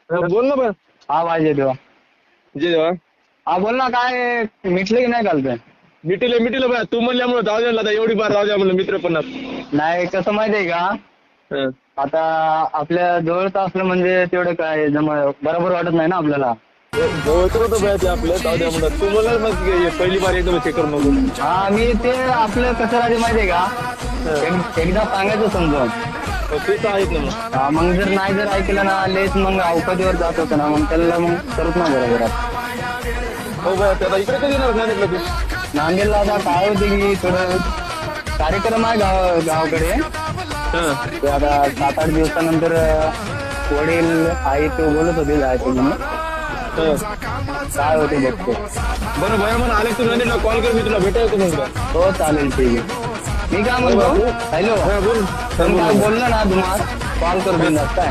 बोल ना पण. हा भाई जय जे देवा हा बोल ना, काय मिटले की नाही काल ते? मिटिलं बा, तू म्हणल्यामुळे जाऊ द्या आता, एवढी बार जाऊ द्या म्हणलं मित्र पण. नाही कसं माहितीये का, आता आपल्या जवळचं असलं म्हणजे तेवढं काय बरोबर वाटत नाही ना आपल्याला. जवळचं होतं बाय ते आपलं, जाऊ द्या म्हणलं. तू म्हणलं मग पहिली बार एकदम हे करू नको. हा मी ते आपलं कसं राहते माहितीये का, एकदा सांगायचं समजून. ते तर आहेत ना मग. हा मग जर ऐकलं ना लेच मग अवकाशीवर जात होतं ना, मग त्याला मग करत नाही बरोबर. हो बा, त्याला इकडे कधी येणार नाही तू? नांदेडला आता काय होते की थोडं कार्यक्रम आहे गावाकडे. ते आता 7-8 दिवसानंतर वडील आई तो बोलत होते जायचं म्हणून. काय होते बघतो. बरं भया म्हणून आले तू नांदेडला, कॉल कर, मी तुला भेटायचं म्हणतो. हो चालेल, ठीक आहे. मी काय म्हणतो, हॅलो बोल. बोललो ना तुम्हाला कॉल करू बिंदास काय.